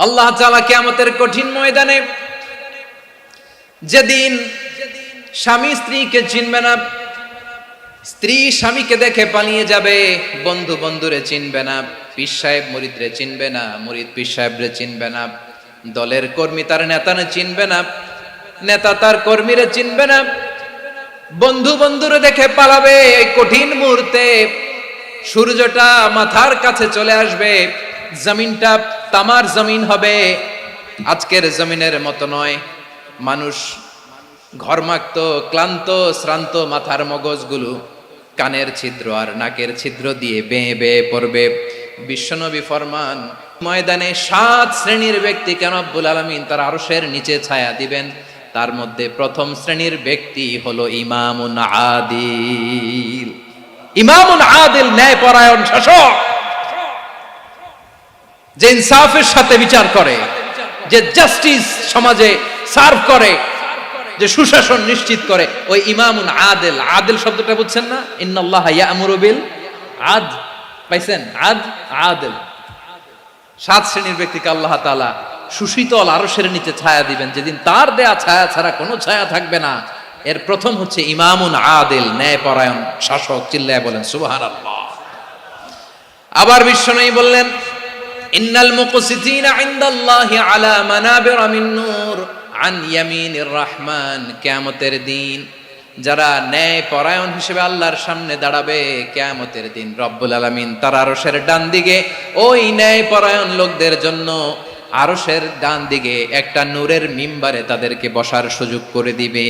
আল্লাহ তাআলা কিয়ামতের কঠিন ময়দানে, যেদিন স্বামী স্ত্রীকে চিনবে না, স্ত্রী স্বামীকে দেখে পালিয়ে যাবে, বন্ধু বন্ধুরে চিনবে না, পীর সাহেব মুরিদরে চিনবে না, মুরিদ পীর সাহেবরে চিনবে না, দলের কর্মী তার নেতারে চিনবে না, নেতা তার কর্মীরে চিনবে না, বন্ধু বন্ধুরে দেখে পালাবে। এই কঠিন মুহূর্তে সূর্যটা মাথার কাছে চলে আসবে, জমিনটা তামার জমিন হবে, আজকের জমিনের মতো নয়। মানুষ ঘর্মাক্ত, ক্লান্ত, শ্রান্ত মাথার মগজগুলো কানের ছিদ্র আর নাকের ছিদ্র দিয়ে বেয়ে বেয়ে পড়বে। বিশ্বনবী ফরমান, ময়দানে 7 শ্রেণীর ব্যক্তিকে রব্বুল আলামিন তার আরশের নিচে ছায়া দিবেন। তার মধ্যে প্রথম শ্রেণীর ব্যক্তি হলো ইমামুন আদিল। ইমামুন আদিল, ন্যায়পরায়ণ শাসক, যে ইনসাফের সাথে বিচার করে, যে জাস্টিস সমাজে সার্ভ করে, যে সুশাসন নিশ্চিত করে, ওই ইমামুন আদিল। আদিল শব্দটা বুঝছেন না? ইন্নাল্লাহা ইয়া'মুরু বিল আদল, পাইছেন? আদিল। 7 শ্রেণীর ব্যক্তিকে আল্লাহ তাআলা সুশীতল আরশের নিচে ছায়া দিবেন, যেদিন তার দেয়া ছায়া ছাড়া কোনো ছায়া থাকবে না। এর প্রথম হচ্ছে ইমামুন আদিল, ন্যায়পরায়ণ শাসক। চিল্লায় বলেন সুবহানাল্লাহ। আবার বিশ্বনবী বললেন, ইন্নাল মুকসিতিনা ইনদাল্লাহি আলা মানাবিরা মিন নূর আন ইয়ামিনির রহমান। কিয়ামতের দিন যারা ন্যায়পরায়ণ হিসেবে আল্লাহর সামনে দাঁড়াবে, কিয়ামতের দিন রব্বুল আলামিন তার আরশের ডান দিকে ওই ন্যায়পরায়ণ লোকদের জন্য আরশের ডান দিকে একটা নূরের মিম্বারে তাদেরকে বসার সুযোগ করে দিবে।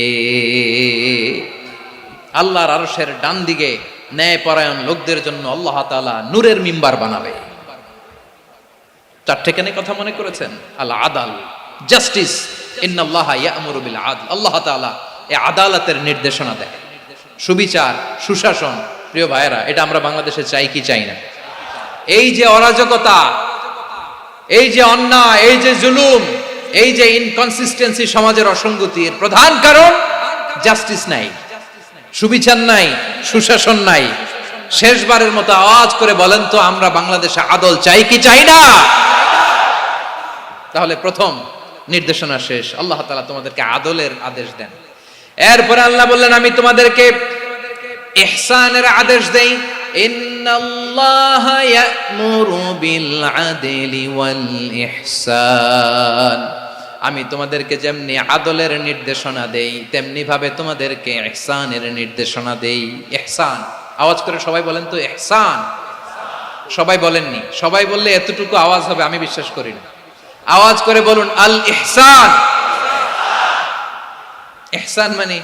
আল্লাহর আরশের ডান দিকে ন্যায়পরায়ণ লোকদের জন্য আল্লাহ তাআলা নূরের মিম্বার বানাবে। 4টে কেন কথা মনে করেছেন? আল আদাল, জাস্টিস। ইন্নাল্লাহা ইয়া'মুরু বিল আদল। আল্লাহ তাআলা এই আদালতের নির্দেশনা দেয়, সুবিচার, সুশাসন। প্রিয় ভাইয়েরা, এটা আমরা বাংলাদেশে চাই কি চাই না? এই যে অরাজকতা, এই যে অন্যায়, এই যে জুলুম, এই যে ইনকনসিস্টেন্সি, সমাজের অসঙ্গতি, এর প্রধান কারণ জাস্টিস নাই, সুবিচার নাই, সুশাসন নাই। শেষবারের মতো আওয়াজ করে বলেন তো, আমরা বাংলাদেশে আদল চাই কি চাই না? তাহলে প্রথম নির্দেশনা শেষ। আল্লাহ তাআলা তোমাদেরকে আদলের আদেশ দেন। এরপরে আল্লাহ বললেন, আমি তোমাদেরকে ইহসানের আদেশ দেই। ইন্নাল্লাহা ইয়া'মুরু বিল আদলি ওয়াল ইহসান। আমি তোমাদেরকে যেমনি আদলের নির্দেশনা দেই, তেমনি ভাবে তোমাদেরকে ইহসানের নির্দেশনা দেই। ইহসান, আওয়াজ করে সবাই বলেন তো ইহসান। সবাই বলেননি, সবাই বললে এতটুকু আওয়াজ হবে আমি বিশ্বাস করি না। আওয়াজ করে বলুন আল ইহসান। ইহসান মানে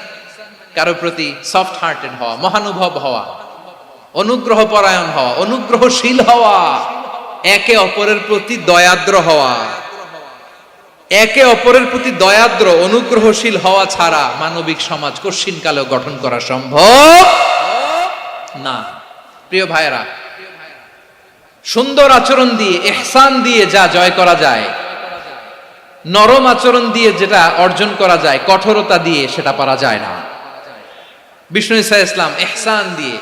কারো প্রতি সফট হার্টেড হওয়া, মহানুভব হওয়া, অনুগ্রহ পরায়ণ হওয়া, অনুগ্রহশীল হওয়া, একে অপরের প্রতি দয়াদ্র হওয়া। একে অপরের প্রতি দয়াদ্র, অনুগ্রহশীল হওয়া ছাড়া মানবিক সমাজ কশিনকালেও গঠন করা সম্ভব না। প্রিয় ভাইয়েরা, সুন্দর আচরণ দিয়ে, ইহসান দিয়ে যা জয় করা যায়, নরম আচরণ দিয়ে যেটা অর্জন করা যায়, কঠোরতা দিয়ে সেটা পারা যায় না। বিষ্ণু ঈসা ইসলাম ইহসান দিয়ে,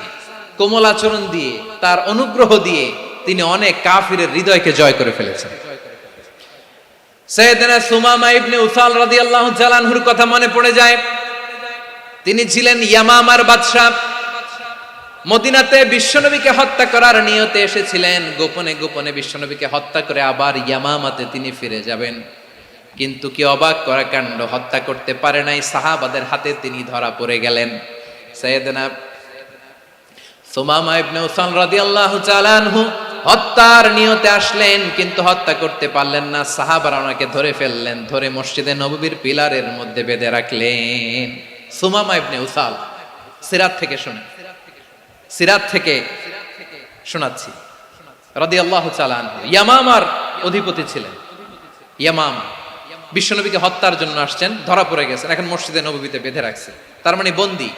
কোমল আচরণ দিয়ে, তার অনুগ্রহ দিয়ে তিনি অনেক কাফিরের হৃদয়কে জয় করে ফেলেছেন। সাইয়েদনা সুমামা ইবনে উসাল রাদিয়াল্লাহু তাআলা আনহুর কথা মনে পড়ে যায়। তিনি ছিলেন ইয়ামামার বাদশা। মদিনাতে বিশ্বনবীকে হত্যা করার নিয়তে এসেছিলেন। গোপনে গোপনে বিশ্বনবীকে হত্যা করে আবার ইয়ামামাতে তিনি ফিরে যাবেন। কিন্তু কি অবাক করা কাণ্ড, হত্যা করতে পারে নাই, সাহাবাদের হাতে তিনি ধরা পড়ে গেলেন। সাইয়েদনা সুমামা ইবনে উসাল রাদিয়াল্লাহু তাআলা আনহু হত্যার নিয়তে আসলেন, কিন্তু হত্যা করতে পারলেন না। সাহাবারা ওনাকে ধরে ফেললেন, ধরে মসজিদে নববীর পিলারের মধ্যে বেঁধে রাখলেন। সুমামা ইবনে উসাল, সিরাত থেকে শুনে, সিরাত থেকে শোনাচ্ছি, রাদিয়াল্লাহু তাআলা আনহু ইয়ামামার অধিপতি ছিলেন। ইয়ামামা বিশ্বনবীকে হত্যার জন্য আসছেন, ধরা পড়ে গেছেন, এখন মসজিদে নববীতে বেঁধে রাখছে, তার মানে বন্দী।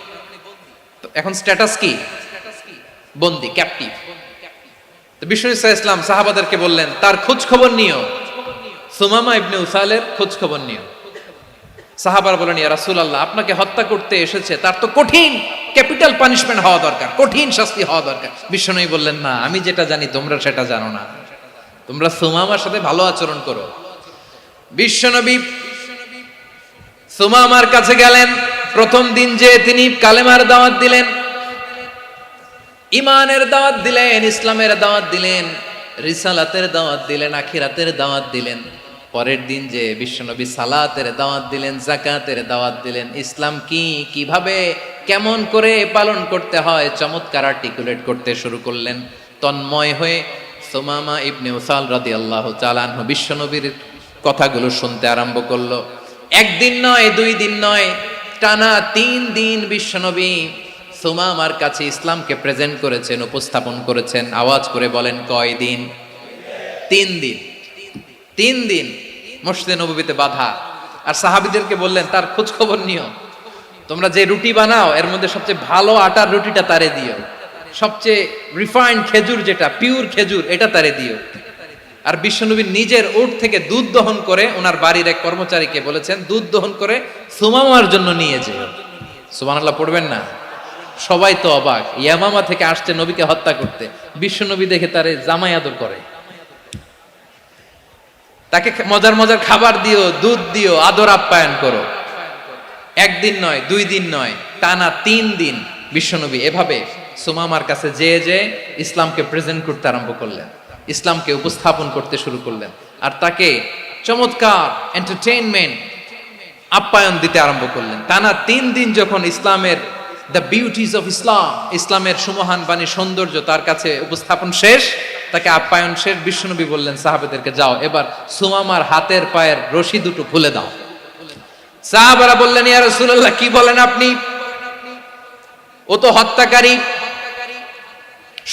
এখন স্ট্যাটাস কি? বন্দী, ক্যাপটিভ। তো বিষ্ণু ঈসা ইসলাম সাহাবাদেরকে বললেন, তার খোঁজ খবর নিও, সুমামা ইবনে উসালের খোঁজ খবর নিও। সাহাবারা বলেন, ইয়া রাসূলুল্লাহ, আপনাকে হত্যা করতে এসেছে, তার তো কঠিন ক্যাপিটাল পানিশমেন্ট হওয়া দরকার, কঠিন শাস্তি হওয়া দরকার। বিশ্বনবী বললেন, না, আমি যেটা জানি তোমরা সেটা জানো না। তোমরা সুমামার সাথে ভালো আচরণ করো, বিশ্বনবী সুমামার কাছে গেলেন। প্রথম দিন যে তিনি কালেমার দাওয়াত দিলেন, ইমানের দাওয়াত দিলেন, ইসলামের দাওয়াত দিলেন, রিসালাতের দাওয়াত দিলেন, আখিরাতের দাওয়াত দিলেন। পরের দিন যে বিশ্বনবী সালাতের দাওয়াত দিলেন, যাকাতের দাওয়াত দিলেন, ইসলাম কি, কিভাবে, কেমন করে পালন করতে হয় চমৎকার আর্টিকুলেট করতে শুরু করলেন। তন্ময় হয়ে সুমামা ইবনে উসাল রাদিয়াল্লাহু তাআলা আনহু বিশ্বনবীর কথাগুলো শুনতে আরম্ভ করলো। একদিন নয়, 2 দিন নয়, টানা 3 দিন বিশ্বনবী সুমামার কাছে ইসলামকে প্রেজেন্ট করেছেন, উপস্থাপন করেছেন। আওয়াজ করে বলেন, কয় দিন? 3 দিন। 3 দিন মসজিদে নববীতে বাধা। আর সাহাবীদেরকে বললেন, তার খোঁজ খবর নিও, তোমরা যে রুটি বানাও এর মধ্যে সবচেয়ে ভালো আটার রুটিটা তারে দিও, সবচেয়ে রিফাইন্ড খেজুর, যেটা পিওর খেজুর, এটা তারে দিও। আর বিশ্বনবী নিজের উট থেকে দুধ দহন করে ওনার বাড়ির এক কর্মচারীকে বলেছেন, দুধ দহন করে সুমামার জন্য নিয়ে যেও। সুবহানাল্লাহ পড়বেন না? সবাই তো অবাক, ইয়ামামা থেকে আসছে নবীকে হত্যা করতে, বিশ্বনবী দেখে তারে জামাই আদর করে, তাকে মজার মজার খাবার দিও, দুধ দিও, আদর আপ্যায়ন করো। একদিন নয়, 2 দিন নয়, টানা 3 দিন বিশ্বনবী এভাবে সুমামার কাছে যেয়ে ইসলামকে প্রেজেন্ট করতে আরম্ভ করলেন, ইসলামকে উপস্থাপন করতে শুরু করলেন। আর তাকে চমৎকার এন্টারটেইনমেন্ট, আপ্যায়ন দিতে আরম্ভ করলেন। টানা 3 দিন যখন ইসলামের দ্য বিউটিজ অফ ইসলাম, ইসলামের সুমহান বাণী, সৌন্দর্য তার কাছে উপস্থাপন শেষ, তাকে আপ্যায়ন শেষ, বিশ্বনবী বললেন সাহাবাদেরকে, যাও এবার সুমামার হাতের পায়ের রশি দুটো খুলে দাও। সাহাবারা বললেন, ইয়া রাসূলুল্লাহ, কি বলেন আপনি? ও তো হত্যাকারী,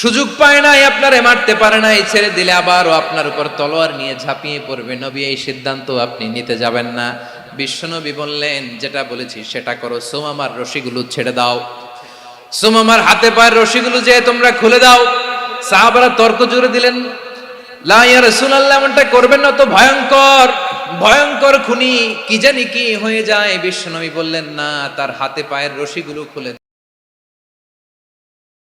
সুযোগ পায় নাই, আপনারে মারতে পারে নাই, ছেড়ে দিলে আবার ও আপনার উপর তলোয়ার নিয়ে ঝাঁপিয়ে পড়বে। নবী, এই সিদ্ধান্ত আপনি নিতে যাবেন না। বিশ্বনবী বললেন, যেটা বলেছি সেটা করো, সুমামার রশিগুলো ছেড়ে দাও, সুমামার হাতে পায়ের রশিগুলো যে তোমরা খুলে দাও। সাহাবারা তর্ক জুড়ে দিলেন, লা ইয়া রাসূলুল্লাহ, এমনটা করবেন না, তো ভয়ঙ্কর ভয়ঙ্কর খুনি, কি জানি কি হয়ে যায়। বিশ্বনবী বললেন, না, তার হাতে পায়ের রশিগুলো খুলে